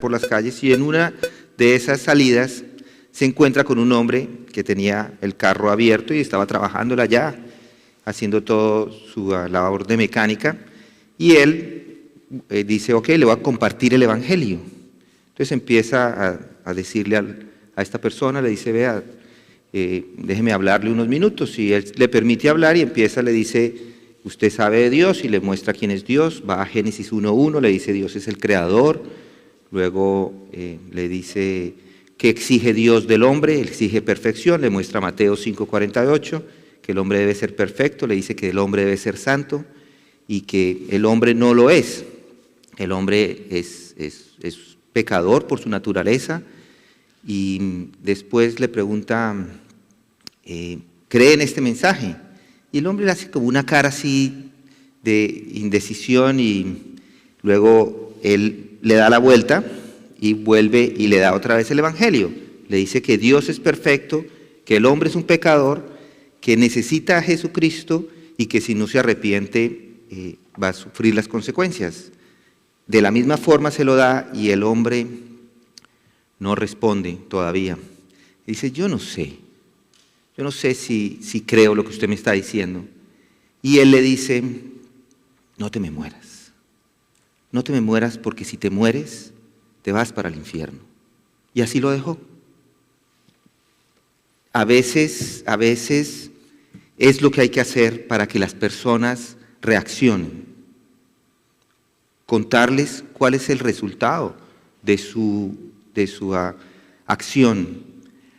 por las calles y en una de esas salidas se encuentra con un hombre que tenía el carro abierto y estaba trabajándola ya, haciendo todo su labor de mecánica, y él dice, ok, le voy a compartir el evangelio. Entonces empieza a decirle a esta persona, le dice, vea, déjeme hablarle unos minutos, y él le permite hablar y empieza, le dice, usted sabe de Dios, y le muestra quién es Dios, va a Génesis 1:1, le dice Dios es el creador, luego le dice qué exige Dios del hombre, exige perfección, le muestra Mateo 5:48, que el hombre debe ser perfecto, le dice que el hombre debe ser santo y que el hombre no lo es, el hombre es pecador por su naturaleza, y después le pregunta, ¿cree en este mensaje? Y el hombre le hace como una cara así de indecisión y luego él le da la vuelta y vuelve y le da otra vez el evangelio. Le dice que Dios es perfecto, que el hombre es un pecador, que necesita a Jesucristo y que si no se arrepiente va a sufrir las consecuencias. De la misma forma se lo da y el hombre no responde todavía. Dice, yo no sé si creo lo que usted me está diciendo. Y él le dice, no te me mueras. No te me mueras porque si te mueres, te vas para el infierno. Y así lo dejó. A veces es lo que hay que hacer para que las personas reaccionen. Contarles cuál es el resultado de su acción.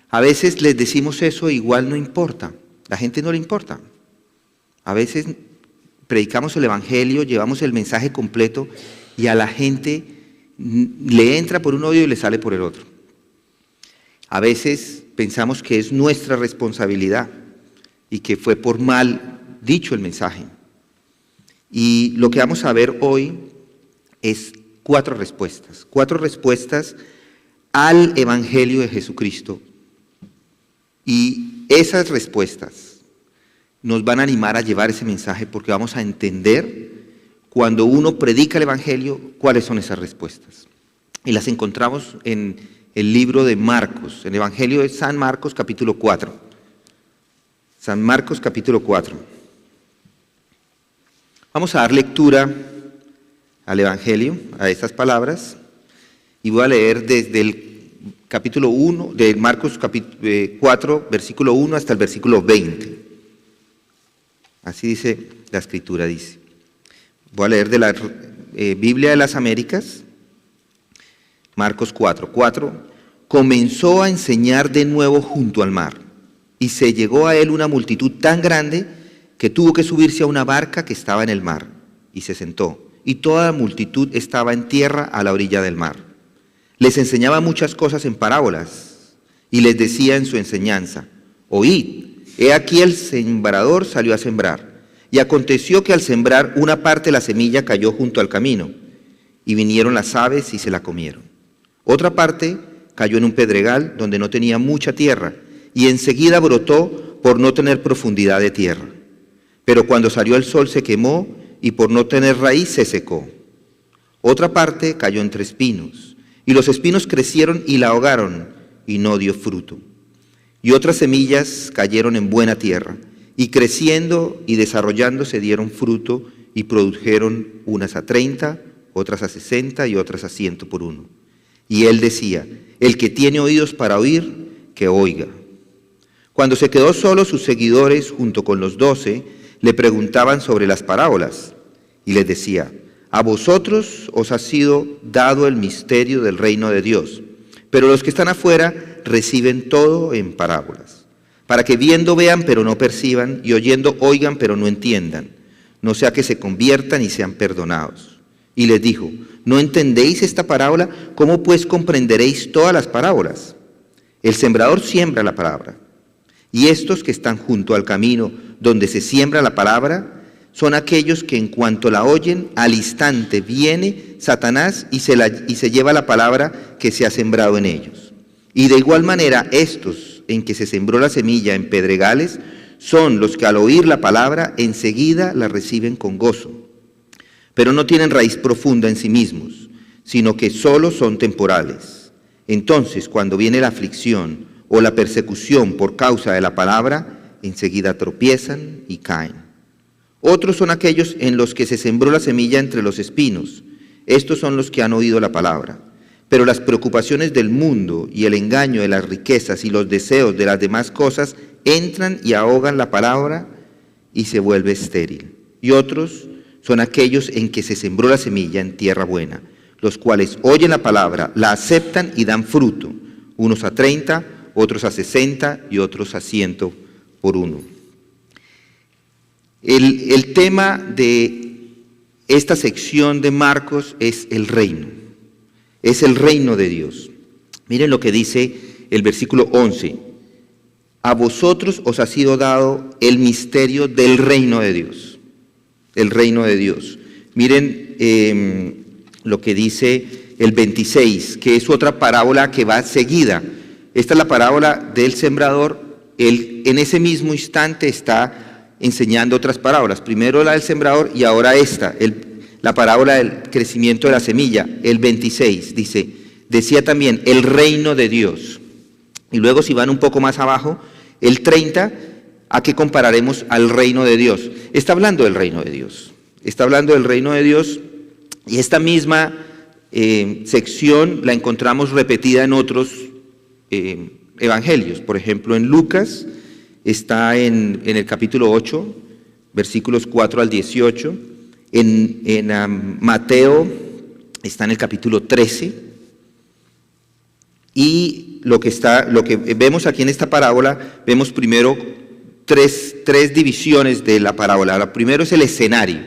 A veces les decimos eso, igual no importa. La gente no le importa. A veces predicamos el evangelio, llevamos el mensaje completo y a la gente le entra por un oído y le sale por el otro. A veces pensamos que es nuestra responsabilidad y que fue por mal dicho el mensaje. Y lo que vamos a ver hoy es cuatro respuestas al evangelio de Jesucristo. Y esas respuestas nos van a animar a llevar ese mensaje porque vamos a entender cuando uno predica el evangelio cuáles son esas respuestas. Y las encontramos en el libro de Marcos, en el evangelio de San Marcos capítulo 4. San Marcos capítulo 4. Vamos a dar lectura al evangelio, a estas palabras, y voy a leer desde el capítulo 1, de Marcos 4, versículo 1 hasta el versículo 20. Así dice la escritura, dice. Voy a leer de la Biblia de las Américas, Marcos 4:4. Comenzó a enseñar de nuevo junto al mar, y se llegó a él una multitud tan grande que tuvo que subirse a una barca que estaba en el mar, y se sentó, y toda la multitud estaba en tierra a la orilla del mar. Les enseñaba muchas cosas en parábolas, y les decía en su enseñanza, oíd, he aquí el sembrador salió a sembrar, y aconteció que al sembrar una parte de la semilla cayó junto al camino, y vinieron las aves y se la comieron. Otra parte cayó en un pedregal donde no tenía mucha tierra, y enseguida brotó por no tener profundidad de tierra. Pero cuando salió el sol se quemó, y por no tener raíz se secó. Otra parte cayó entre espinos, y los espinos crecieron y la ahogaron, y no dio fruto. Y otras semillas cayeron en buena tierra, y creciendo y desarrollándose dieron fruto, y produjeron unas a 30, otras a 60 y otras a 100 por uno. Y él decía, el que tiene oídos para oír, que oiga. Cuando se quedó solo, sus seguidores, junto con los 12, le preguntaban sobre las parábolas, y les decía, a vosotros os ha sido dado el misterio del reino de Dios, pero los que están afuera reciben todo en parábolas, para que viendo vean pero no perciban, y oyendo oigan pero no entiendan, no sea que se conviertan y sean perdonados. Y les dijo, ¿no entendéis esta parábola? ¿Cómo pues comprenderéis todas las parábolas? El sembrador siembra la palabra, y estos que están junto al camino donde se siembra la palabra, son aquellos que en cuanto la oyen, al instante viene Satanás y se lleva la palabra que se ha sembrado en ellos. Y de igual manera estos en que se sembró la semilla en pedregales, son los que al oír la palabra enseguida la reciben con gozo, pero no tienen raíz profunda en sí mismos, sino que solo son temporales. Entonces, cuando viene la aflicción o la persecución por causa de la palabra, enseguida tropiezan y caen. Otros son aquellos en los que se sembró la semilla entre los espinos. Estos son los que han oído la palabra. Pero las preocupaciones del mundo y el engaño de las riquezas y los deseos de las demás cosas entran y ahogan la palabra y se vuelve estéril. Y otros son aquellos en que se sembró la semilla en tierra buena, los cuales oyen la palabra, la aceptan y dan fruto, unos a 30, otros a 60 y otros a 100 por uno. El tema de esta sección de Marcos es el reino de Dios. Miren lo que dice el versículo 11. A vosotros os ha sido dado el misterio del reino de Dios. El reino de Dios. Miren lo que dice el 26, que es otra parábola que va seguida. Esta es la parábola del sembrador. Él en ese mismo instante está enseñando otras parábolas. Primero la del sembrador y ahora esta, la parábola del crecimiento de la semilla. El 26 dice, decía también el reino de Dios. Y luego si van un poco más abajo, el 30, ¿a qué compararemos al reino de Dios? Está hablando del reino de Dios. Está hablando del reino de Dios y esta misma sección la encontramos repetida en otros evangelios. Por ejemplo, en Lucas está en el capítulo 8, versículos 4 al 18. En Mateo está en el capítulo 13. Y lo que vemos aquí en esta parábola, vemos primero tres divisiones de la parábola. La primero es el escenario,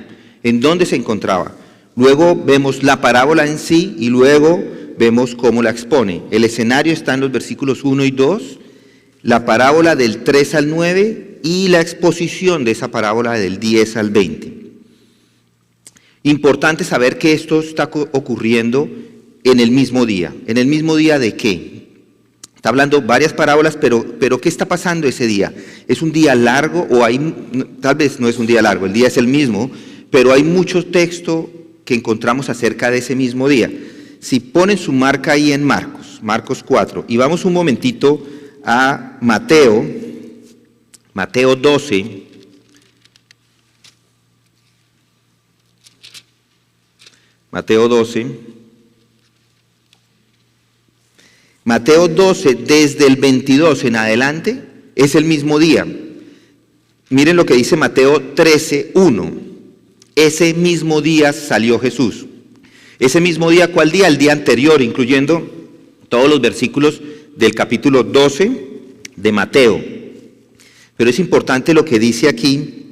en dónde se encontraba. Luego vemos la parábola en sí y luego vemos cómo la expone. El escenario está en los versículos 1 y 2, la parábola del 3 al 9 y la exposición de esa parábola del 10 al 20. Importante saber que esto está ocurriendo en el mismo día. ¿En el mismo día de qué? Está hablando varias parábolas, pero ¿qué está pasando ese día? ¿Es un día largo o tal vez no es un día largo, el día es el mismo, pero hay mucho texto que encontramos acerca de ese mismo día? Si ponen su marca ahí en Marcos 4, y vamos un momentito a Mateo 12, Mateo 12, desde el 22 en adelante, es el mismo día. Miren lo que dice Mateo 13, 1. Ese mismo día salió Jesús. Ese mismo día, ¿cuál día? El día anterior, incluyendo todos los versículos del capítulo 12 de Mateo. Pero es importante lo que dice aquí,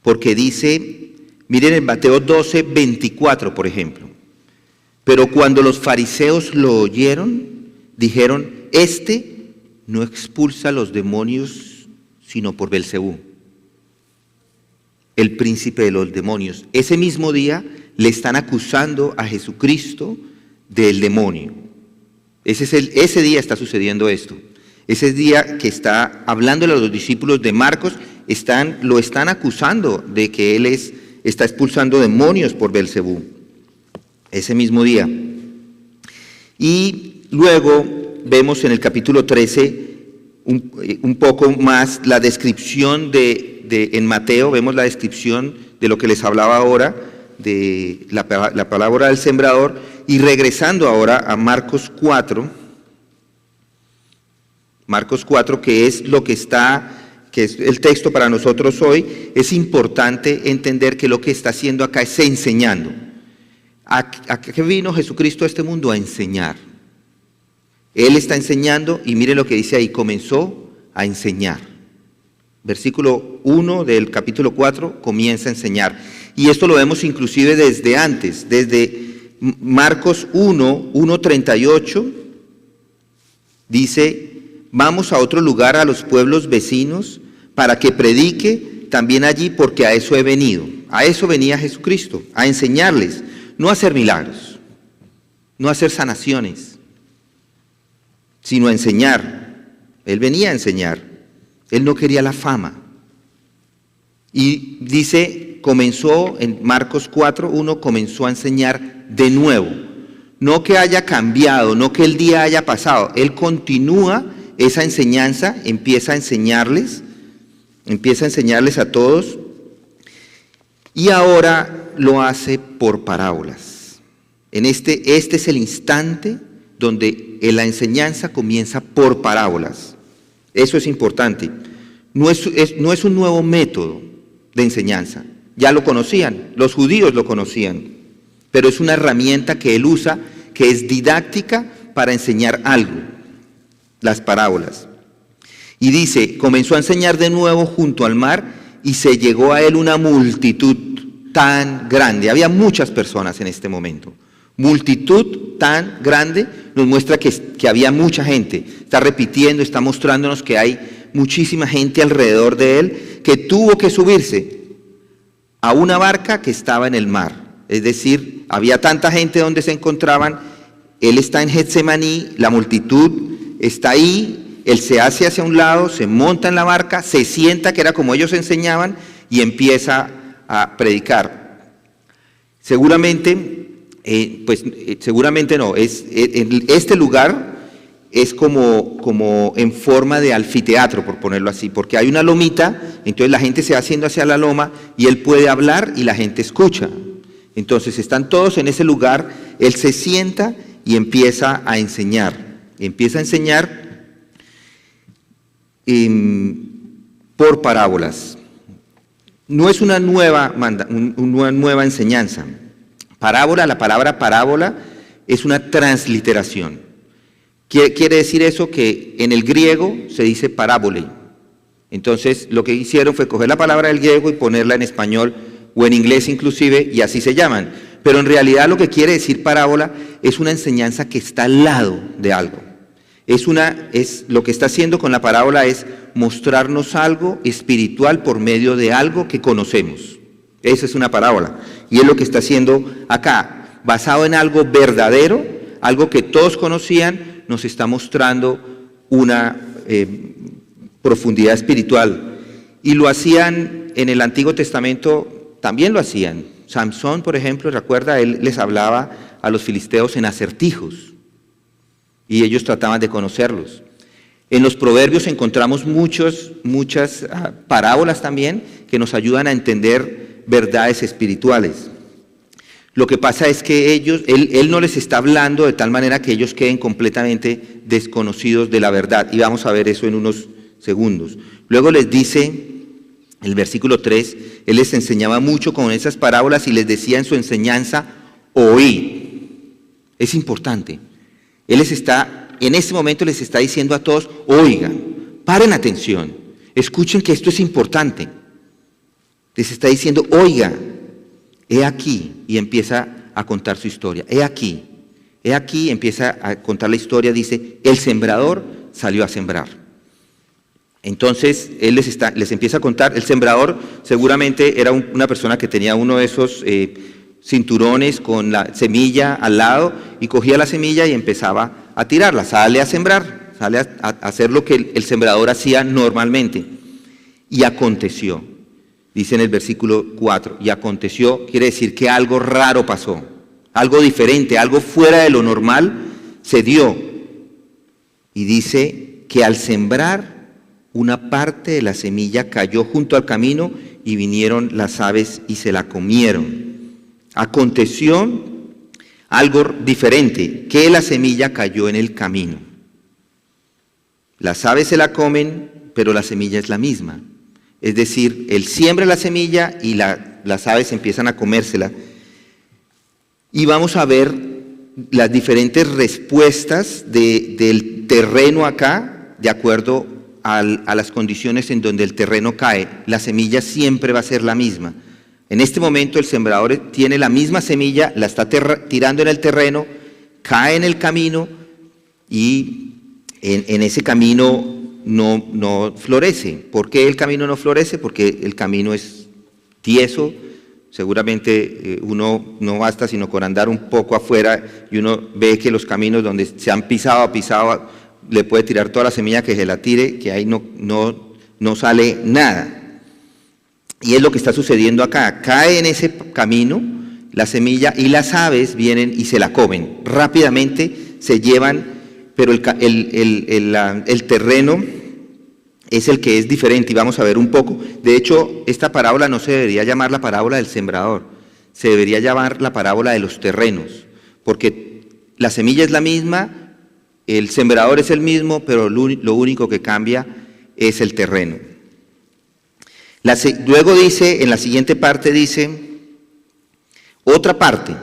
porque dice, miren en Mateo 12, 24, por ejemplo. Pero cuando los fariseos lo oyeron, dijeron, este no expulsa a los demonios, sino por Belcebú, el príncipe de los demonios. Ese mismo día le están acusando a Jesucristo del demonio. Ese día está sucediendo esto. Ese día que está hablando a los discípulos de Marcos, lo están acusando de que él está expulsando demonios por Belcebú. Ese mismo día. Y luego vemos en el capítulo 13 un poco más la descripción en Mateo, vemos la descripción de lo que les hablaba ahora, de la palabra del sembrador, y regresando ahora a Marcos 4, que es que es el texto para nosotros hoy. Es importante entender que lo que está haciendo acá es enseñando. ¿A qué vino Jesucristo a este mundo? A enseñar. Él está enseñando y mire lo que dice ahí, comenzó a enseñar. Versículo 1 del capítulo 4 comienza a enseñar. Y esto lo vemos inclusive desde antes, desde Marcos 1:38, dice, vamos a otro lugar, a los pueblos vecinos, para que predique también allí, porque a eso he venido. A eso venía Jesucristo, a enseñarles, no a hacer milagros, no a hacer sanaciones, sino a enseñar. Él venía a enseñar. Él no quería la fama. Y dice, comenzó en Marcos 4:1, comenzó a enseñar de nuevo. no que haya cambiado, no que el día haya pasado. Él continúa esa enseñanza, empieza a enseñarles a todos, y ahora lo hace por parábolas. Este es el instante donde la enseñanza comienza por parábolas. Eso es importante. No es un nuevo método de enseñanza. Ya lo conocían, los judíos lo conocían, pero es una herramienta que él usa, que es didáctica para enseñar algo, las parábolas. Y dice, comenzó a enseñar de nuevo junto al mar, y se llegó a él una multitud tan grande. Había muchas personas en este momento. Multitud tan grande nos muestra que había mucha gente. Está repitiendo, está mostrándonos que hay muchísima gente alrededor de él, que tuvo que subirse a una barca que estaba en el mar. Es decir, había tanta gente donde se encontraban. Él está en Getsemaní, la multitud está ahí, él se hace hacia un lado, se monta en la barca, se sienta, que era como ellos enseñaban, y empieza a predicar. Seguramente no, este lugar es como en forma de anfiteatro, por ponerlo así, porque hay una lomita, entonces la gente se va haciendo hacia la loma y él puede hablar y la gente escucha. Entonces están todos en ese lugar, él se sienta y empieza a enseñar. Por parábolas. No es una nueva enseñanza. Parábola, la palabra parábola es una transliteración. Quiere decir eso, que en el griego se dice parábole. Entonces lo que hicieron fue coger la palabra del griego y ponerla en español o en inglés inclusive, y así se llaman. Pero en realidad lo que quiere decir parábola es una enseñanza que está al lado de algo. Lo que está haciendo con la parábola es mostrarnos algo espiritual por medio de algo que conocemos. Esa es una parábola. Y es lo que está haciendo acá, basado en algo verdadero, algo que todos conocían, nos está mostrando una profundidad espiritual. Y lo hacían en el Antiguo Testamento, también lo hacían. Samson, por ejemplo, recuerda, él les hablaba a los filisteos en acertijos, y ellos trataban de conocerlos. En los Proverbios encontramos muchas parábolas también que nos ayudan a entender verdades espirituales. Lo que pasa es que él no les está hablando de tal manera que ellos queden completamente desconocidos de la verdad, y vamos a ver eso en unos segundos. Luego les dice, el versículo 3, él les enseñaba mucho con esas parábolas y les decía en su enseñanza, oíd. Es importante. En este momento les está diciendo a todos, oigan, paren atención, escuchen que esto es importante. Les está diciendo, oiga, he aquí, y empieza a contar su historia. He aquí, empieza a contar la historia, dice, el sembrador salió a sembrar. Entonces, él les empieza a contar, el sembrador seguramente era una persona que tenía uno de esos cinturones con la semilla al lado, y cogía la semilla y empezaba a tirarla, sale a sembrar, sale a hacer lo que el sembrador hacía normalmente. Y aconteció, dice en el versículo 4, y aconteció, quiere decir que algo raro pasó, algo diferente, algo fuera de lo normal se dio. Y dice que al sembrar, una parte de la semilla cayó junto al camino y vinieron las aves y se la comieron. Aconteció algo diferente, que la semilla cayó en el camino. Las aves se la comen, pero la semilla es la misma. Es decir, él siembra la semilla y las aves empiezan a comérsela. Y vamos a ver las diferentes respuestas del terreno acá, de acuerdo a las condiciones en donde el terreno cae. La semilla siempre va a ser la misma. En este momento el sembrador tiene la misma semilla, la está tirando en el terreno, cae en el camino y en ese camino no florece. ¿Por qué el camino no florece? Porque el camino es tieso. Seguramente uno no basta sino con andar un poco afuera y uno ve que los caminos donde se han pisado, le puede tirar toda la semilla que se la tire, que ahí no sale nada. Y es lo que está sucediendo acá. Cae en ese camino, la semilla, y las aves vienen y se la comen. Rápidamente se llevan, pero el terreno es el que es diferente, y vamos a ver un poco. De hecho, esta parábola no se debería llamar la parábola del sembrador, se debería llamar la parábola de los terrenos, porque la semilla es la misma, el sembrador es el mismo, pero lo único que cambia es el terreno. Luego dice, en la siguiente parte dice, otra parte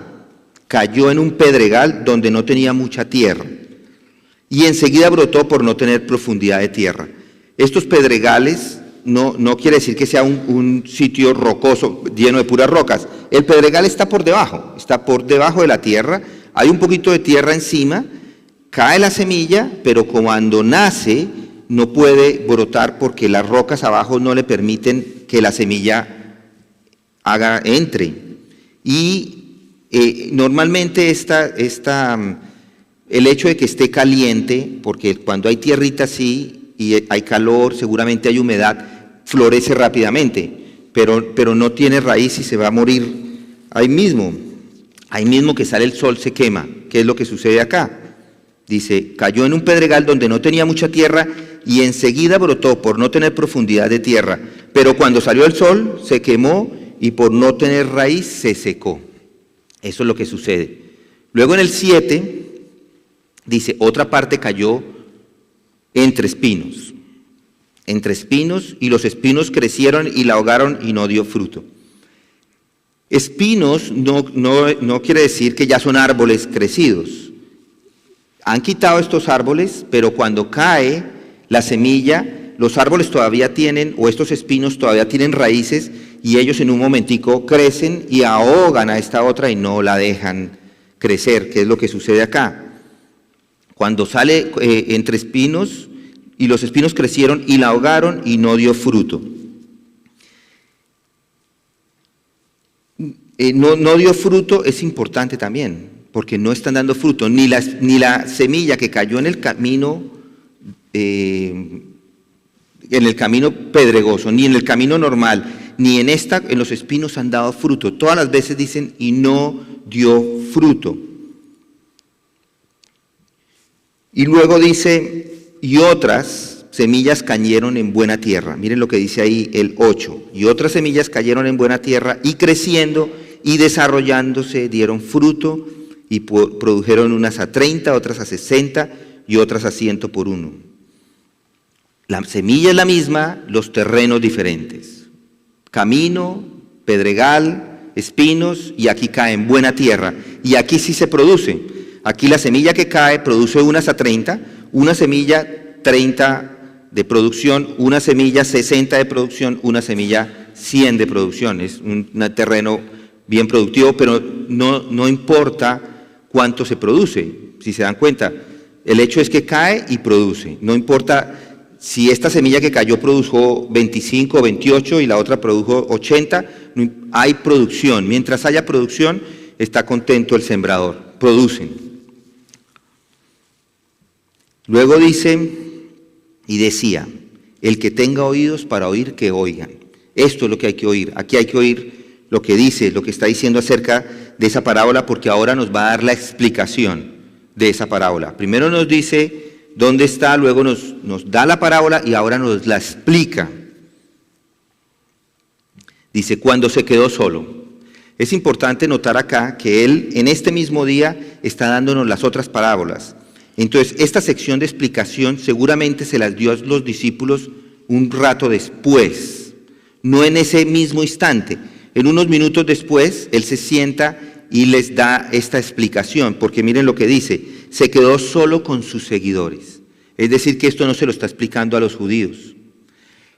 cayó en un pedregal donde no tenía mucha tierra, y enseguida brotó por no tener profundidad de tierra. Estos pedregales no quiere decir que sea un sitio rocoso lleno de puras rocas. El pedregal está por debajo de la tierra, hay un poquito de tierra encima, cae la semilla, pero cuando nace no puede brotar porque las rocas abajo no le permiten que la semilla entre. Y normalmente el hecho de que esté caliente, porque cuando hay tierrita así y hay calor, seguramente hay humedad, florece rápidamente, pero no tiene raíz y se va a morir ahí mismo que sale el sol se quema. ¿Qué es lo que sucede acá? Dice, cayó en un pedregal donde no tenía mucha tierra y enseguida brotó por no tener profundidad de tierra, pero cuando salió el sol se quemó y por no tener raíz se secó. Eso es lo que sucede. Luego en el 7 dice, otra parte cayó entre espinos, y los espinos crecieron y la ahogaron y no dio fruto. Espinos no quiere decir que ya son árboles crecidos. Han quitado estos árboles, pero cuando cae la semilla, los árboles todavía tienen, o estos espinos todavía tienen raíces, y ellos en un momentico crecen y ahogan a esta otra y no la dejan crecer, que es lo que sucede acá. Cuando sale entre espinos, y los espinos crecieron y la ahogaron y no dio fruto. No dio fruto es importante también, porque no están dando fruto, ni la semilla que cayó en el camino pedregoso, ni en el camino normal, ni en los espinos han dado fruto. Todas las veces dicen, y no dio fruto. Y luego dice, y otras semillas cayeron en buena tierra. Miren lo que dice ahí el 8. Y otras semillas cayeron en buena tierra, y creciendo y desarrollándose dieron fruto, y produjeron unas a 30, otras a 60 y otras a 100 por uno. La semilla es la misma, los terrenos diferentes. Camino, pedregal, espinos, y aquí cae en buena tierra. Y aquí sí se produce. Aquí la semilla que cae produce unas a 30, una semilla 30 de producción, una semilla 60 de producción, una semilla 100 de producción. Es un terreno bien productivo, pero no importa cuánto se produce. Si se dan cuenta, el hecho es que cae y produce. No importa si esta semilla que cayó produjo 25 o 28 y la otra produjo 80, hay producción. Mientras haya producción, está contento el sembrador. Producen. Luego dice, y decía, el que tenga oídos para oír, que oigan. Esto es lo que hay que oír. Aquí hay que oír lo que dice, lo que está diciendo acerca de esa parábola, porque ahora nos va a dar la explicación de esa parábola. Primero nos dice dónde está, luego nos da la parábola y ahora nos la explica. Dice, cuando se quedó solo. Es importante notar acá que él en este mismo día está dándonos las otras parábolas. Entonces, esta sección de explicación seguramente se las dio a los discípulos un rato después, no en ese mismo instante. En unos minutos después, él se sienta y les da esta explicación, porque miren lo que dice, se quedó solo con sus seguidores. Es decir, que esto no se lo está explicando a los judíos.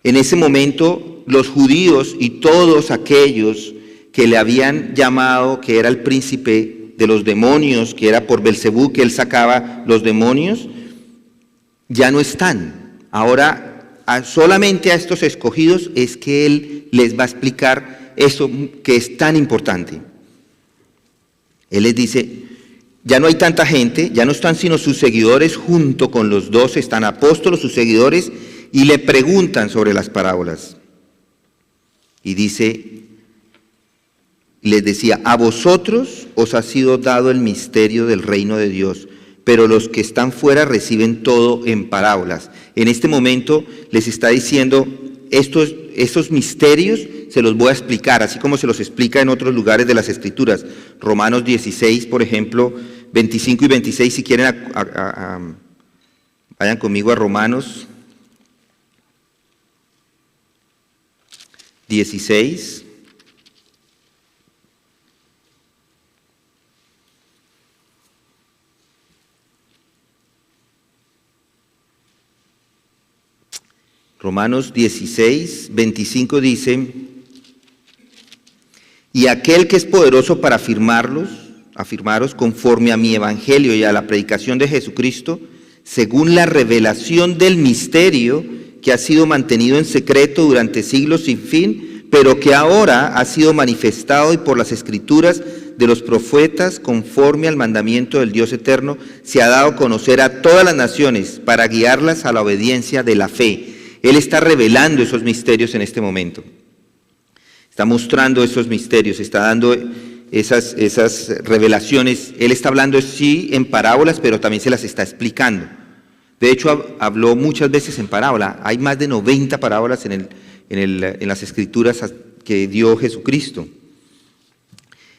En ese momento, los judíos y todos aquellos que le habían llamado que era el príncipe de los demonios, que era por Belcebú que él sacaba los demonios, ya no están. Ahora, solamente a estos escogidos es que él les va a explicar eso que es tan importante. Él les dice, ya no hay tanta gente, ya no están sino sus seguidores, junto con los 12 están apóstolos, sus seguidores, y le preguntan sobre las parábolas. Y dice, Y les decía, a vosotros os ha sido dado el misterio del reino de Dios, pero los que están fuera reciben todo en parábolas. En este momento les está diciendo, estos misterios se los voy a explicar, así como se los explica en otros lugares de las Escrituras. Romanos 16, por ejemplo, 25 y 26, si quieren, vayan conmigo a Romanos 16. Romanos 16, 25 dice, y aquel que es poderoso para afirmaros conforme a mi evangelio y a la predicación de Jesucristo, según la revelación del misterio que ha sido mantenido en secreto durante siglos sin fin, pero que ahora ha sido manifestado y por las escrituras de los profetas, conforme al mandamiento del Dios eterno, se ha dado a conocer a todas las naciones para guiarlas a la obediencia de la fe. Él está revelando esos misterios en este momento. Está mostrando esos misterios, está dando esas revelaciones. Él está hablando, sí, en parábolas, pero también se las está explicando. De hecho, habló muchas veces en parábola. Hay más de 90 parábolas en las Escrituras que dio Jesucristo.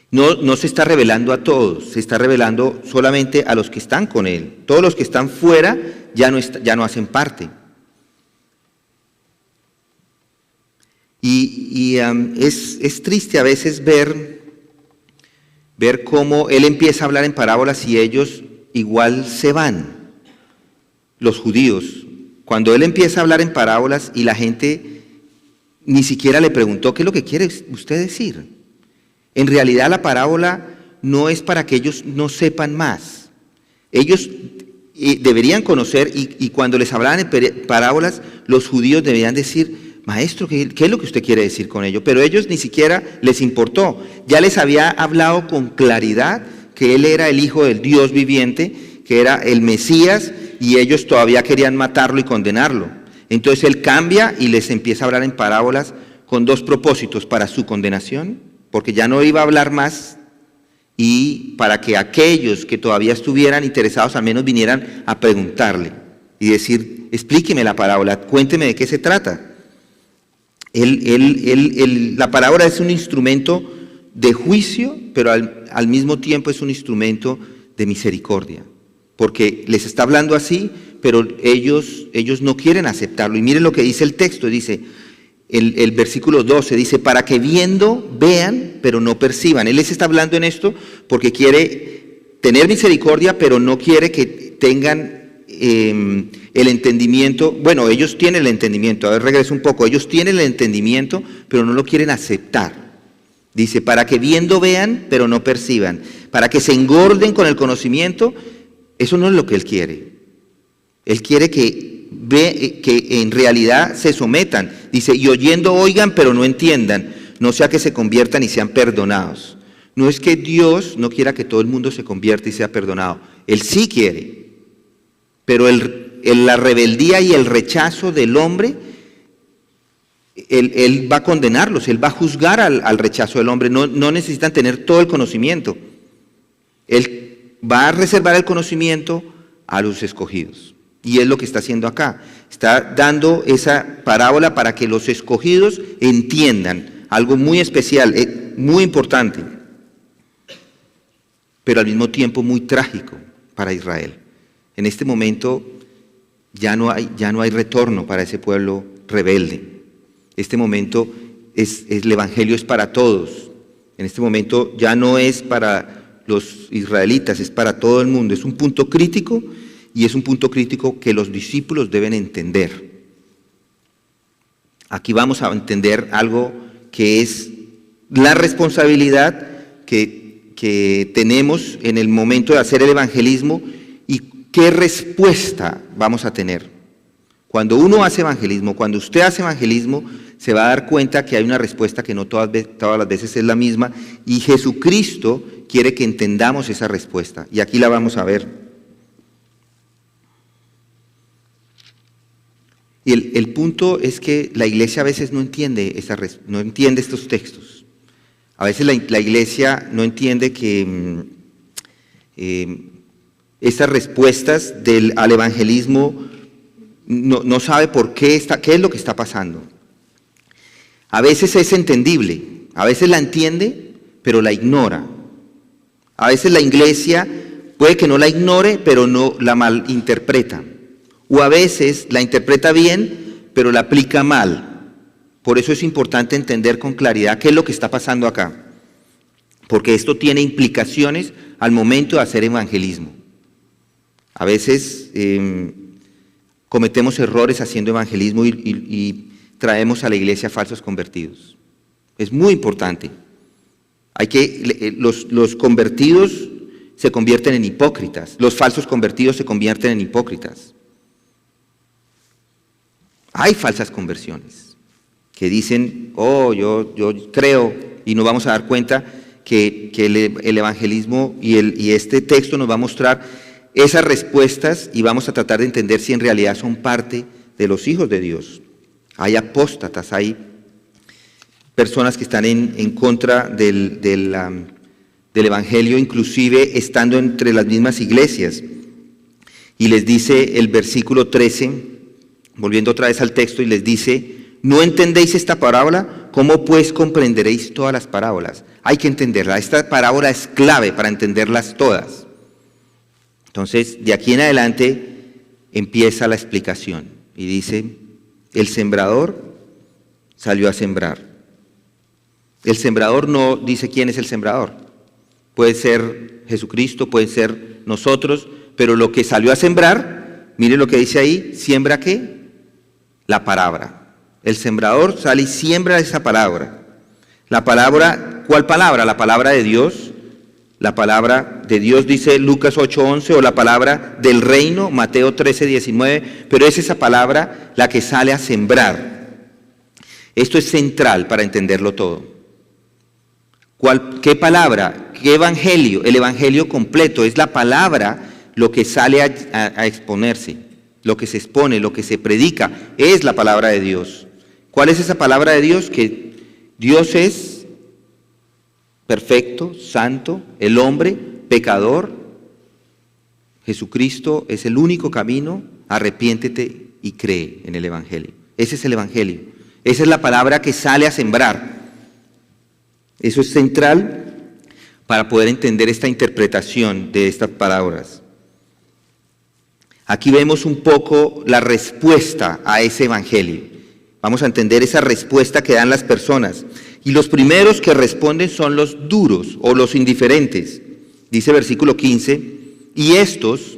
No se está revelando a todos, se está revelando solamente a los que están con Él. Todos los que están fuera ya no hacen parte. Y es triste a veces ver cómo Él empieza a hablar en parábolas y ellos igual se van. Los judíos, cuando Él empieza a hablar en parábolas y la gente ni siquiera le preguntó, ¿qué es lo que quiere usted decir? En realidad la parábola no es para que ellos no sepan más. Ellos deberían conocer y cuando les hablaban en parábolas, los judíos deberían decir, maestro, ¿qué es lo que usted quiere decir con ello? Pero ellos ni siquiera les importó. Ya les había hablado con claridad que Él era el Hijo del Dios viviente, que era el Mesías, y ellos todavía querían matarlo y condenarlo. Entonces Él cambia y les empieza a hablar en parábolas con dos propósitos: para su condenación, porque ya no iba a hablar más, y para que aquellos que todavía estuvieran interesados al menos vinieran a preguntarle y decir, explíqueme la parábola, cuénteme de qué se trata. La parábola es un instrumento de juicio, pero al mismo tiempo es un instrumento de misericordia, porque les está hablando así, pero ellos no quieren aceptarlo. Y miren lo que dice el texto, dice, el versículo 12, dice, para que viendo, vean, pero no perciban. Él les está hablando en esto porque quiere tener misericordia, pero no quiere que tengan el entendimiento. Bueno, ellos tienen el entendimiento, a ver, regreso un poco, ellos tienen el entendimiento, pero no lo quieren aceptar. Dice, para que viendo vean, pero no perciban, para que se engorden con el conocimiento. Eso no es lo que Él quiere. Él quiere que en realidad se sometan. Dice, y oyendo oigan, pero no entiendan, no sea que se conviertan y sean perdonados. No es que Dios no quiera que todo el mundo se convierta y sea perdonado. Él sí quiere. Pero la rebeldía y el rechazo del hombre, él va a condenarlos, Él va a juzgar al rechazo del hombre. No necesitan tener todo el conocimiento. Él va a reservar el conocimiento a los escogidos. Y es lo que está haciendo acá. Está dando esa parábola para que los escogidos entiendan algo muy especial, muy importante, pero al mismo tiempo muy trágico para Israel. En este momento ya no hay retorno para ese pueblo rebelde. Este momento el evangelio es para todos. En este momento ya no es para los israelitas, es para todo el mundo. Es un punto crítico y es un punto crítico que los discípulos deben entender. Aquí vamos a entender algo que es la responsabilidad que tenemos en el momento de hacer el evangelismo y qué respuesta vamos a tener. Cuando uno hace evangelismo, cuando usted hace evangelismo, se va a dar cuenta que hay una respuesta que no todas las veces es la misma, y Jesucristo quiere que entendamos esa respuesta, y aquí la vamos a ver. Y el punto es que la iglesia a veces no entiende estos textos. A veces la iglesia no entiende que estas respuestas al evangelismo no sabe por qué es lo que está pasando. A veces es entendible, a veces la entiende, pero la ignora. A veces la iglesia puede que no la ignore, pero no la malinterpreta. O a veces la interpreta bien, pero la aplica mal. Por eso es importante entender con claridad qué es lo que está pasando acá. Porque esto tiene implicaciones al momento de hacer evangelismo. A veces cometemos errores haciendo evangelismo y traemos a la iglesia falsos convertidos. Es muy importante. Los convertidos se convierten en hipócritas. Los falsos convertidos se convierten en hipócritas. Hay falsas conversiones que dicen, yo creo, y nos vamos a dar cuenta que el evangelismo y este texto nos va a mostrar esas respuestas y vamos a tratar de entender si en realidad son parte de los hijos de Dios. Hay apóstatas, hay personas que están en contra del evangelio, inclusive estando entre las mismas iglesias. Y les dice el versículo 13, volviendo otra vez al texto, y les dice: ¿no entendéis esta parábola? ¿Cómo pues comprenderéis todas las parábolas? Hay que entenderla. Esta parábola es clave para entenderlas todas. Entonces, de aquí en adelante empieza la explicación. Y dice: el sembrador salió a sembrar. El sembrador no dice quién es el sembrador. Puede ser Jesucristo, puede ser nosotros, pero lo que salió a sembrar, mire lo que dice ahí: ¿siembra qué? La palabra. El sembrador sale y siembra esa palabra. La palabra, ¿cuál palabra? La palabra de Dios. La palabra de Dios, dice Lucas 8:11, o la palabra del reino, Mateo 13:19, pero es esa palabra la que sale a sembrar. Esto es central para entenderlo todo. ¿Qué palabra? ¿Qué evangelio? El evangelio completo es la palabra lo que sale a exponerse, lo que se expone, lo que se predica, es la palabra de Dios. ¿Cuál es esa palabra de Dios? Que Dios es perfecto, santo, el hombre pecador. Jesucristo es el único camino. Arrepiéntete y cree en el evangelio. Ese es el evangelio. Esa es la palabra que sale a sembrar. Eso es central para poder entender esta interpretación de estas palabras. Aquí vemos un poco la respuesta a ese evangelio. Vamos a entender esa respuesta que dan las personas. Y los primeros que responden son los duros o los indiferentes. Dice versículo 15, y estos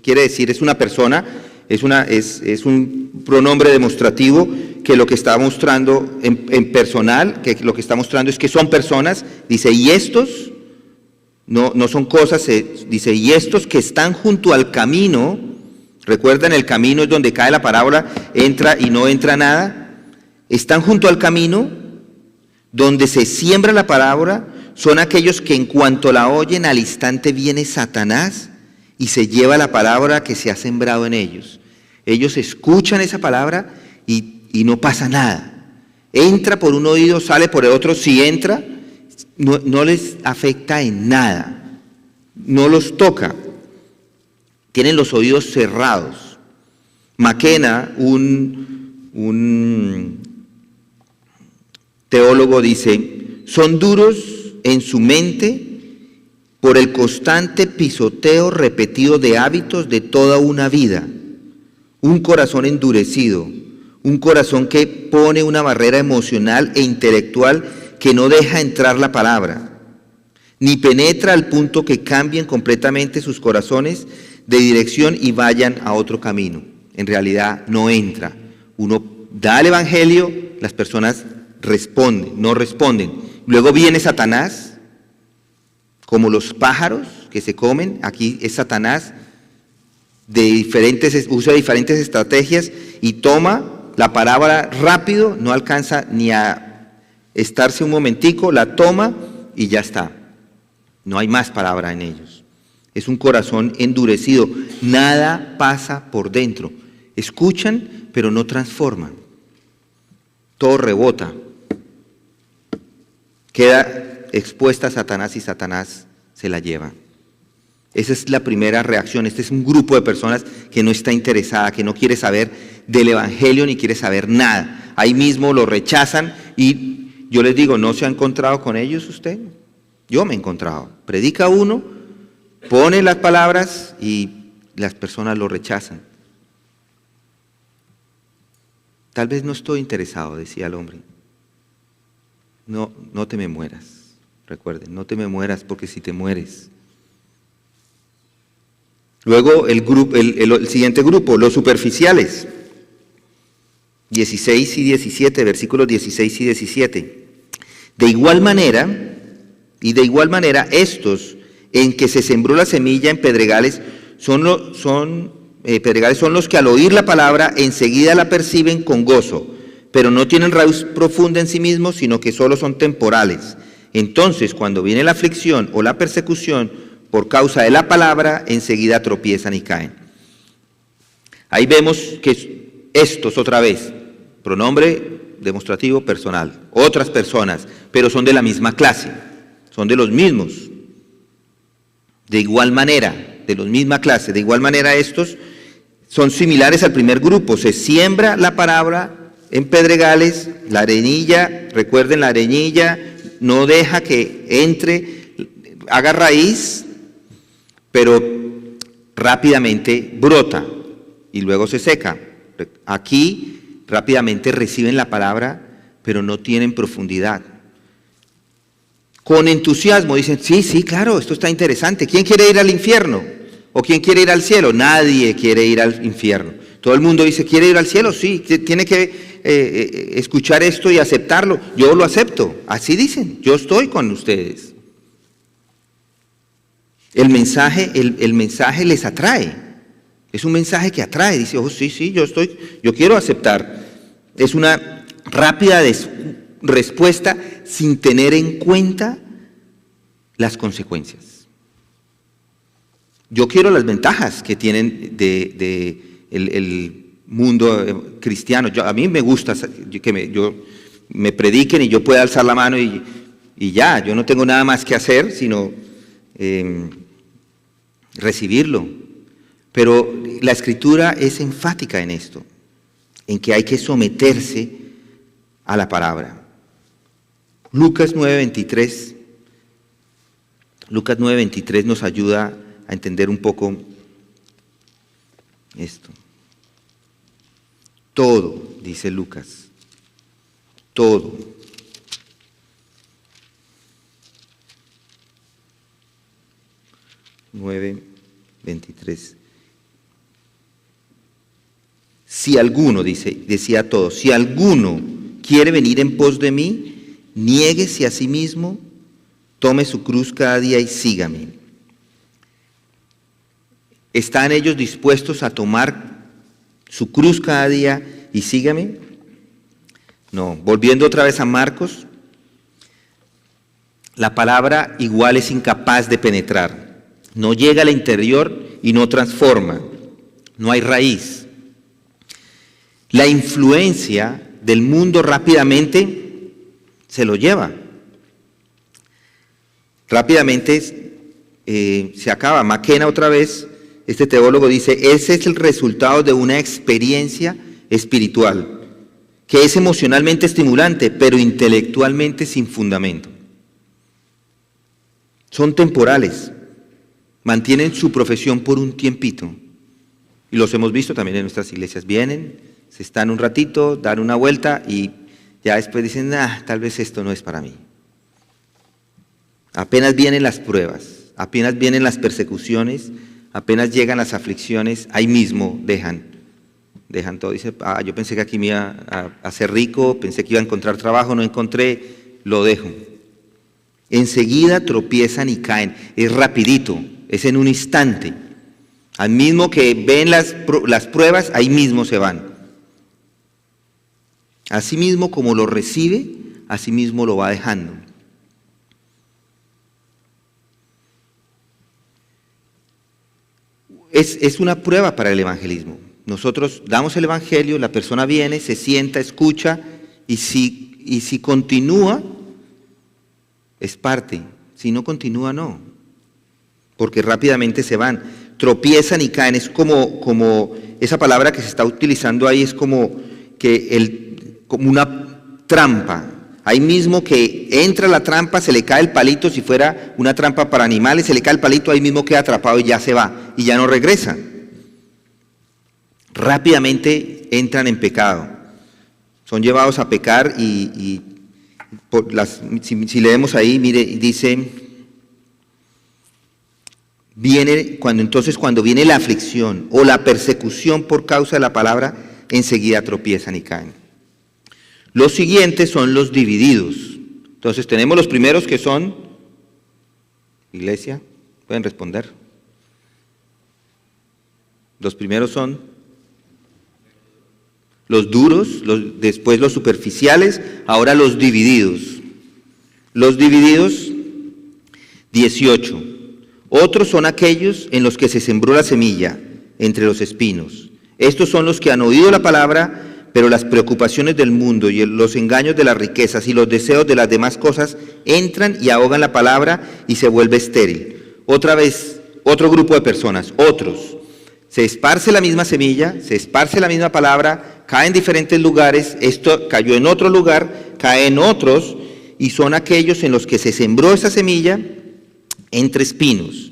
quiere decir, es una persona, es un pronombre demostrativo que lo que está mostrando en personal, que lo que está mostrando es que son personas. Dice, y estos, no son cosas, dice, y estos que están junto al camino. Recuerdan, el camino es donde cae la parábola, entra y no entra nada. Están junto al camino, donde se siembra la parábola, son aquellos que en cuanto la oyen, al instante viene Satanás y se lleva la palabra que se ha sembrado en ellos. Ellos escuchan esa palabra y no pasa nada. Entra por un oído, sale por el otro. Si entra, no les afecta en nada, no los toca. Tienen los oídos cerrados. McKenna, un teólogo, dice: son duros en su mente por el constante pisoteo repetido de hábitos de toda una vida. Un corazón endurecido, un corazón que pone una barrera emocional e intelectual que no deja entrar la palabra, ni penetra al punto que cambien completamente sus corazones de dirección y vayan a otro camino. En realidad no entra. Uno da el evangelio, las personas responden, no responden. Luego viene Satanás, como los pájaros que se comen. Aquí es Satanás, usa diferentes estrategias y toma la palabra rápido, no alcanza ni a estarse un momentico, la toma y ya está. No hay más palabra en ellos. Es un corazón endurecido, nada pasa por dentro. Escuchan, pero no transforman. Todo rebota. queda expuesta a Satanás y Satanás se la lleva. Esa es la primera reacción. Este es un grupo de personas que no está interesada, que no quiere saber del evangelio ni quiere saber nada. Ahí mismo lo rechazan y yo les digo, ¿no se ha encontrado con ellos usted? Yo me he encontrado. Predica uno, pone las palabras y las personas lo rechazan. Tal vez no estoy interesado, decía el hombre. No te me mueras. Recuerden, no te me mueras, porque si te mueres. Luego el siguiente grupo, los superficiales. 16 y 17, versículos 16 y 17. De igual manera, estos en que se sembró la semilla en pedregales pedregales son los que al oír la palabra enseguida la perciben con gozo, pero no tienen raíz profunda en sí mismos, sino que solo son temporales. Entonces, cuando viene la aflicción o la persecución por causa de la palabra, enseguida tropiezan y caen. Ahí vemos que estos, otra vez, pronombre demostrativo personal, otras personas, pero son de la misma clase, son de los mismos, de igual manera, de la misma clase, de igual manera estos son similares al primer grupo. Se siembra la palabra en pedregales, la arenilla, recuerden, la arenilla no deja que entre, haga raíz, pero rápidamente brota y luego se seca. Aquí rápidamente reciben la palabra, pero no tienen profundidad. Con entusiasmo dicen, sí, claro, esto está interesante. ¿Quién quiere ir al infierno? ¿O quién quiere ir al cielo? Nadie quiere ir al infierno. Todo el mundo dice, ¿quiere ir al cielo? Sí, tiene que escuchar esto y aceptarlo. Yo lo acepto. Así dicen, yo estoy con ustedes. El mensaje les atrae. Es un mensaje que atrae. Dice, sí, yo quiero aceptar. Es una rápida respuesta sin tener en cuenta las consecuencias. Yo quiero las ventajas que tienen el mundo cristiano. A mí me gusta que me prediquen y yo pueda alzar la mano y ya, yo no tengo nada más que hacer sino recibirlo. Pero la Escritura es enfática en esto, en que hay que someterse a la palabra. Lucas 9:23 nos ayuda a entender un poco esto. Todo, dice Lucas, todo. Si alguno, decía todo, si alguno quiere venir en pos de mí, niéguese a sí mismo, tome su cruz cada día y sígame. ¿Están ellos dispuestos a tomar su cruz cada día y sígame? No. Volviendo otra vez a Marcos, la palabra igual es incapaz de penetrar. No llega al interior y no transforma. No hay raíz. La influencia del mundo rápidamente se lo lleva. Rápidamente se acaba. McKenna otra vez. Este teólogo dice, ese es el resultado de una experiencia espiritual, que es emocionalmente estimulante, pero intelectualmente sin fundamento. Son temporales, mantienen su profesión por un tiempito, y los hemos visto también en nuestras iglesias. Vienen, se están un ratito, dan una vuelta, y ya después dicen, tal vez esto no es para mí. Apenas vienen las pruebas, apenas vienen las persecuciones, apenas llegan las aflicciones, ahí mismo dejan todo. Dice, yo pensé que aquí me iba a ser rico, pensé que iba a encontrar trabajo, no encontré, lo dejo. Enseguida tropiezan y caen, es rapidito, es en un instante. Al mismo que ven las pruebas, ahí mismo se van. Así mismo como lo recibe, así mismo lo va dejando. Es una prueba para el evangelismo. Nosotros damos el evangelio, la persona viene, se sienta, escucha, y si continúa, es parte. Si no continúa, no. Porque rápidamente se van. Tropiezan y caen. Es como esa palabra que se está utilizando ahí es como una trampa. Ahí mismo que entra la trampa, se le cae el palito, si fuera una trampa para animales, se le cae el palito, ahí mismo queda atrapado y ya se va, y ya no regresa. Rápidamente entran en pecado. Son llevados a pecar si leemos ahí, mire, dice, cuando viene la aflicción o la persecución por causa de la palabra, enseguida tropiezan y caen. Los siguientes son los divididos. Entonces tenemos los primeros que son, iglesia, pueden responder. Los primeros son los duros, después los superficiales, ahora los divididos. Los divididos, 18. Otros son aquellos en los que se sembró la semilla entre los espinos. Estos son los que han oído la palabra, pero las preocupaciones del mundo y los engaños de las riquezas y los deseos de las demás cosas entran y ahogan la palabra y se vuelve estéril. Otra vez, otro grupo de personas, otros. Se esparce la misma semilla, se esparce la misma palabra, cae en diferentes lugares, esto cayó en otro lugar, cae en otros, y son aquellos en los que se sembró esa semilla entre espinos.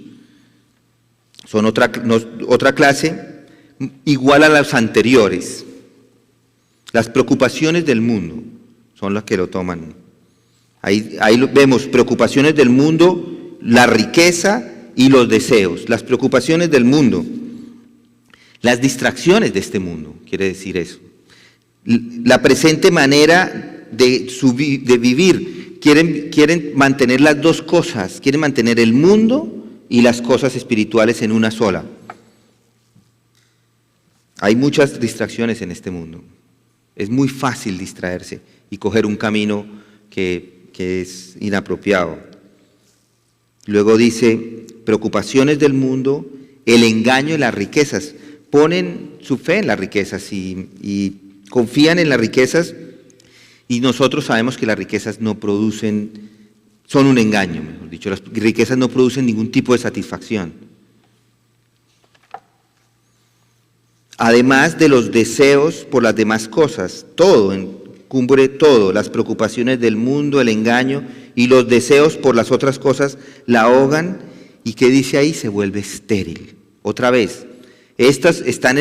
Son otra clase igual a las anteriores. Las preocupaciones del mundo son las que lo toman. Ahí vemos preocupaciones del mundo, la riqueza y los deseos. Las preocupaciones del mundo, las distracciones de este mundo, quiere decir eso. La presente manera de vivir, quieren mantener las dos cosas, quieren mantener el mundo y las cosas espirituales en una sola. Hay muchas distracciones en este mundo. Es muy fácil distraerse y coger un camino que es inapropiado. Luego dice, preocupaciones del mundo, el engaño y las riquezas. Ponen su fe en las riquezas y confían en las riquezas, y nosotros sabemos que las riquezas no producen, son un engaño, mejor dicho. Las riquezas no producen ningún tipo de satisfacción. Además de los deseos por las demás cosas, todo, encumbre todo, las preocupaciones del mundo, el engaño y los deseos por las otras cosas la ahogan, y ¿qué dice ahí? Se vuelve estéril. Otra vez, estas están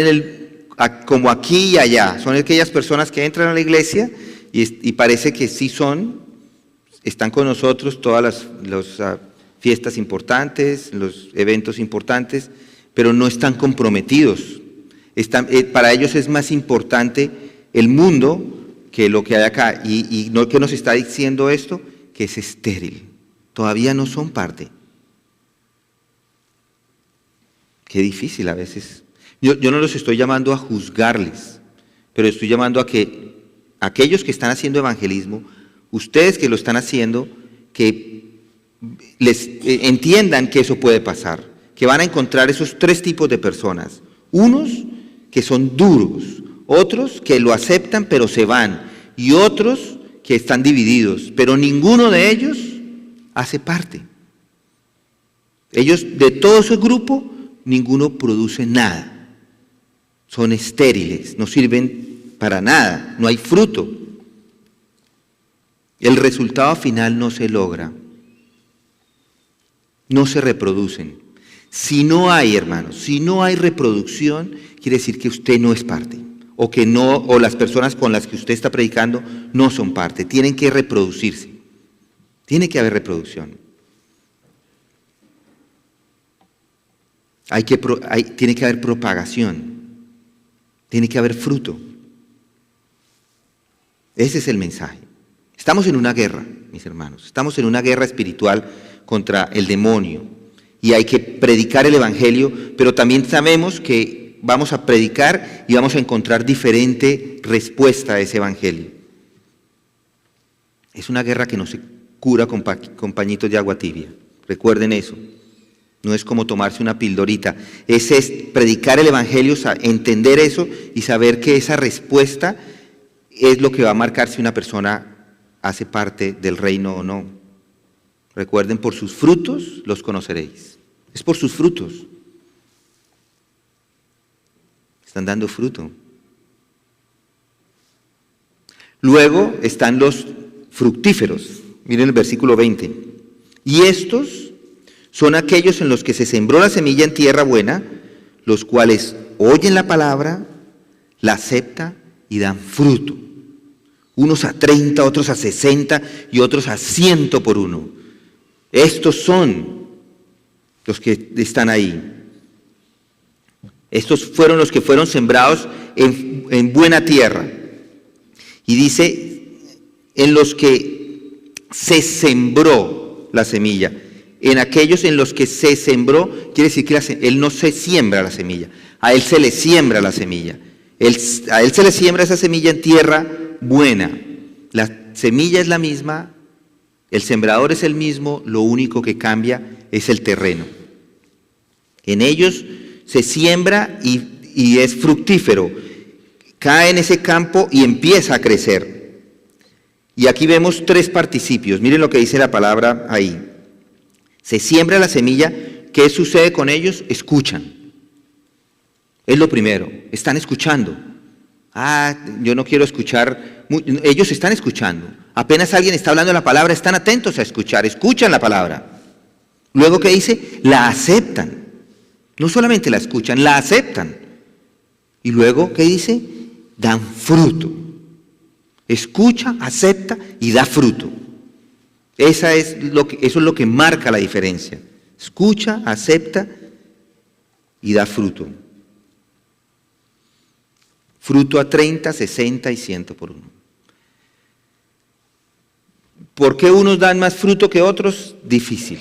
como aquí y allá, son aquellas personas que entran a la iglesia y parece que sí están con nosotros todas las fiestas importantes, los eventos importantes, pero no están comprometidos. Para ellos es más importante el mundo que lo que hay acá. ¿Y no, qué nos está diciendo esto? Que es estéril. Todavía no son parte. Qué difícil a veces. Yo no los estoy llamando a juzgarles, pero estoy llamando a que aquellos que están haciendo evangelismo, ustedes que lo están haciendo, que les entiendan que eso puede pasar, que van a encontrar esos tres tipos de personas. Unos que son duros, otros que lo aceptan pero se van, y otros que están divididos, pero ninguno de ellos hace parte. Ellos, de todo ese grupo, ninguno produce nada. Son estériles, no sirven para nada, no hay fruto. El resultado final no se logra, no se reproducen. Si no hay, hermanos, si no hay reproducción, quiere decir que usted no es parte, o las personas con las que usted está predicando no son parte. Tienen que reproducirse. Tiene que haber reproducción. Tiene que haber propagación. Tiene que haber fruto. Ese es el mensaje. Estamos en una guerra, mis hermanos. Estamos en una guerra espiritual contra el demonio. Y hay que predicar el evangelio, pero también sabemos que vamos a predicar y vamos a encontrar diferente respuesta a ese evangelio. Es una guerra que no se cura con pañitos de agua tibia. Recuerden eso. No es como tomarse una pildorita. Es predicar el evangelio, entender eso y saber que esa respuesta es lo que va a marcar si una persona hace parte del reino o no. Recuerden, por sus frutos los conoceréis. Es por sus frutos. Están dando fruto. Luego están los fructíferos. Miren el versículo 20. Y estos son aquellos en los que se sembró la semilla en tierra buena, los cuales oyen la palabra, la aceptan y dan fruto. Unos a 30, otros a 60 y otros a 100 por uno. Estos son los que están ahí. Estos fueron los que fueron sembrados en buena tierra. Y dice, en los que se sembró la semilla. En aquellos en los que se sembró, quiere decir que él no se siembra la semilla, a él se le siembra la semilla. A él se le siembra esa semilla en tierra buena. La semilla es la misma, el sembrador es el mismo, lo único que cambia es el terreno. En ellos se siembra y es fructífero, cae en ese campo y empieza a crecer. Y aquí vemos 3 participios, miren lo que dice la palabra ahí. Se siembra la semilla, ¿qué sucede con ellos? Escuchan. Es lo primero, están escuchando. Yo no quiero escuchar, ellos están escuchando. Apenas alguien está hablando la palabra, están atentos a escuchar, escuchan la palabra. Luego, ¿qué dice? La aceptan. No solamente la escuchan, la aceptan. Y luego, ¿qué dice? Dan fruto. Escucha, acepta y da fruto. Eso es lo que marca la diferencia. Escucha, acepta y da fruto. Fruto a 30, 60 y 100 por uno. ¿Por qué unos dan más fruto que otros? Difícil.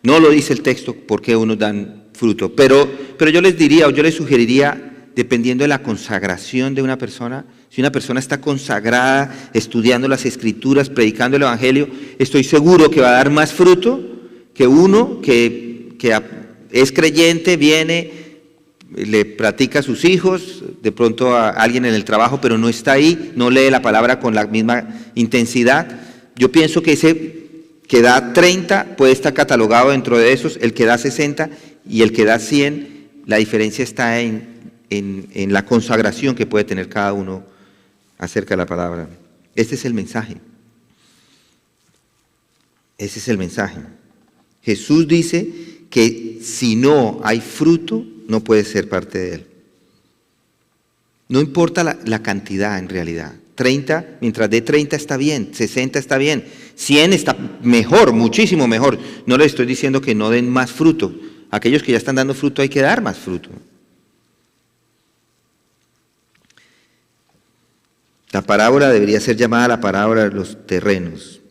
No lo dice el texto por qué unos dan fruto. Pero yo les diría o yo les sugeriría, dependiendo de la consagración de una persona, si una persona está consagrada, estudiando las Escrituras, predicando el Evangelio, estoy seguro que va a dar más fruto que uno que es creyente, viene, le practica a sus hijos, de pronto a alguien en el trabajo, pero no está ahí, no lee la palabra con la misma intensidad. Yo pienso que ese que da 30 puede estar catalogado dentro de esos, el que da 60 y el que da 100, la diferencia está en la consagración que puede tener cada uno acerca de la palabra. Este es el mensaje. Ese es el mensaje. Jesús dice que si no hay fruto, no puede ser parte de él. No importa la cantidad en realidad. 30, mientras dé 30 está bien, 60 está bien, 100 está mejor, muchísimo mejor. No les estoy diciendo que no den más fruto. Aquellos que ya están dando fruto hay que dar más fruto. La parábola debería ser llamada la parábola de los terrenos.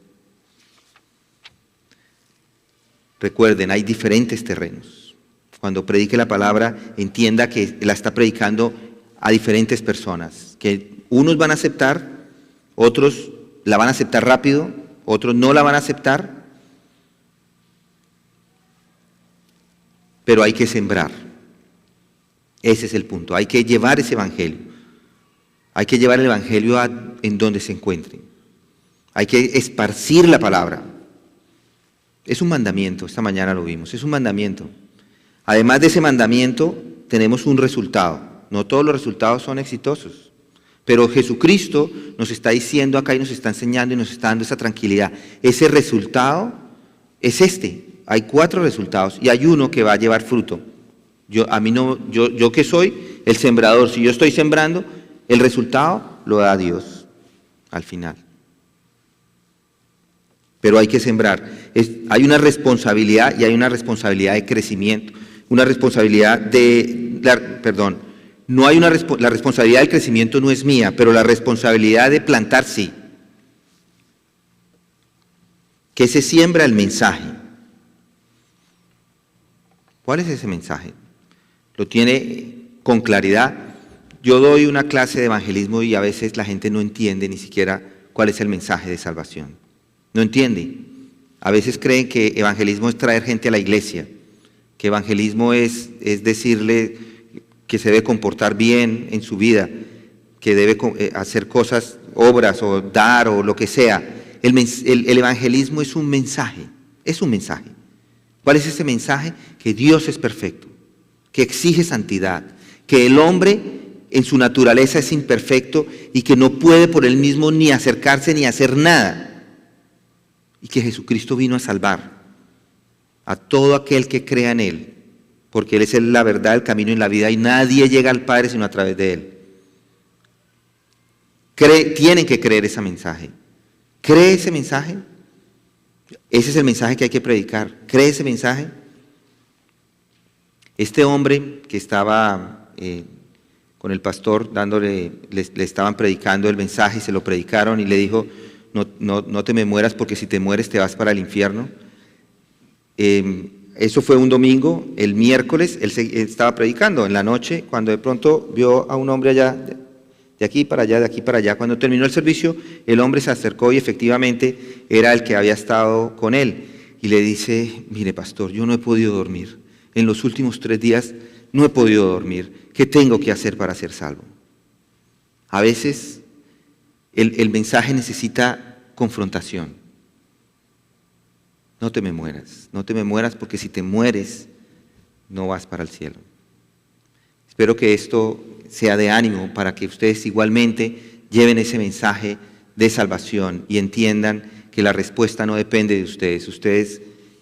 Recuerden, hay diferentes terrenos. Cuando predique la palabra, entienda que la está predicando a diferentes personas, que unos van a aceptar, otros la van a aceptar rápido, otros no la van a aceptar, pero hay que sembrar. Ese es el punto, hay que llevar ese evangelio. Hay que llevar el evangelio en donde se encuentre. Hay que esparcir la palabra. Es un mandamiento, esta mañana lo vimos, es un mandamiento. Además de ese mandamiento, tenemos un resultado. No todos los resultados son exitosos, pero Jesucristo nos está diciendo acá y nos está enseñando y nos está dando esa tranquilidad. Ese resultado es este. Hay 4 resultados y hay uno que va a llevar fruto. Yo que soy el sembrador, si yo estoy sembrando, el resultado lo da Dios al final. Pero hay que sembrar. Hay una responsabilidad y hay una responsabilidad de crecimiento. Una responsabilidad la responsabilidad del crecimiento no es mía, pero la responsabilidad de plantar sí. ¿Qué se siembra? El mensaje. ¿Cuál es ese mensaje? Lo tiene con claridad. Yo doy una clase de evangelismo y a veces la gente no entiende ni siquiera cuál es el mensaje de salvación. No entiende. A veces creen que evangelismo es traer gente a la iglesia, que evangelismo es decirle que se debe comportar bien en su vida, que debe hacer cosas, obras o dar o lo que sea. El evangelismo es un mensaje Es un mensaje. ¿Cuál es ese mensaje? Que Dios es perfecto, que exige santidad, que el hombre en su naturaleza es imperfecto y que no puede por él mismo ni acercarse ni hacer nada. Y que Jesucristo vino a salvar a todo aquel que crea en Él, porque Él es la verdad, el camino y la vida, y nadie llega al Padre sino a través de Él. Tienen que creer ese mensaje. ¿Cree ese mensaje? Ese es el mensaje que hay que predicar. ¿Cree ese mensaje? Este hombre que estaba con el pastor le estaban predicando el mensaje y se lo predicaron y le dijo, no te me mueras porque si te mueres te vas para el infierno. Eso fue un domingo. El miércoles él estaba predicando en la noche cuando de pronto vio a un hombre allá, de aquí para allá, de aquí para allá. Cuando terminó el servicio, el hombre se acercó y efectivamente era el que había estado con él. Y le dice, mire pastor, yo no he podido dormir. En los últimos 3 días no he podido dormir. ¿Qué tengo que hacer para ser salvo? A veces el mensaje necesita confrontación. No te me mueras porque si te mueres no vas para el cielo. Espero que esto sea de ánimo para que ustedes igualmente lleven ese mensaje de salvación y entiendan que la respuesta no depende de ustedes. Ustedes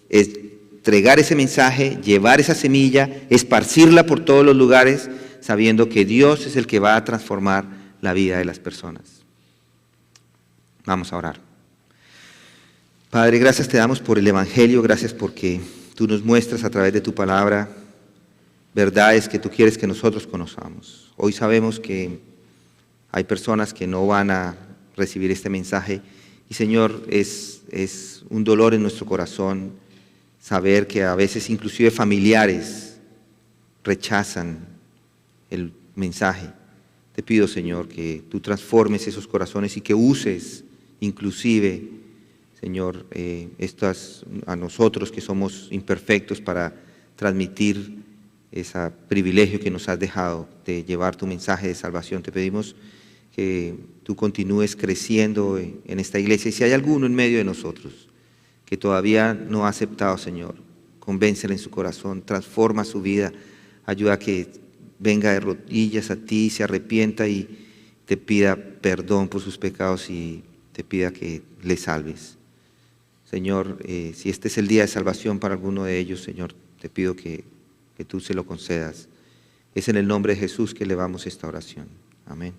es entregar ese mensaje, llevar esa semilla, esparcirla por todos los lugares, sabiendo que Dios es el que va a transformar la vida de las personas. Vamos a orar. Padre, gracias te damos por el Evangelio, gracias porque tú nos muestras a través de tu palabra verdades que tú quieres que nosotros conozcamos. Hoy sabemos que hay personas que no van a recibir este mensaje y Señor, es un dolor en nuestro corazón saber que a veces inclusive familiares rechazan el mensaje. Te pido, Señor, que tú transformes esos corazones y que uses inclusive, Señor, a nosotros que somos imperfectos para transmitir ese privilegio que nos has dejado de llevar tu mensaje de salvación. Te pedimos que tú continúes creciendo en esta iglesia y si hay alguno en medio de nosotros que todavía no ha aceptado, Señor, convéncele en su corazón, transforma su vida, ayuda a que venga de rodillas a ti, se arrepienta y te pida perdón por sus pecados y te pida que le salves. Señor, si este es el día de salvación para alguno de ellos, Señor, te pido que tú se lo concedas. Es en el nombre de Jesús que elevamos esta oración. Amén.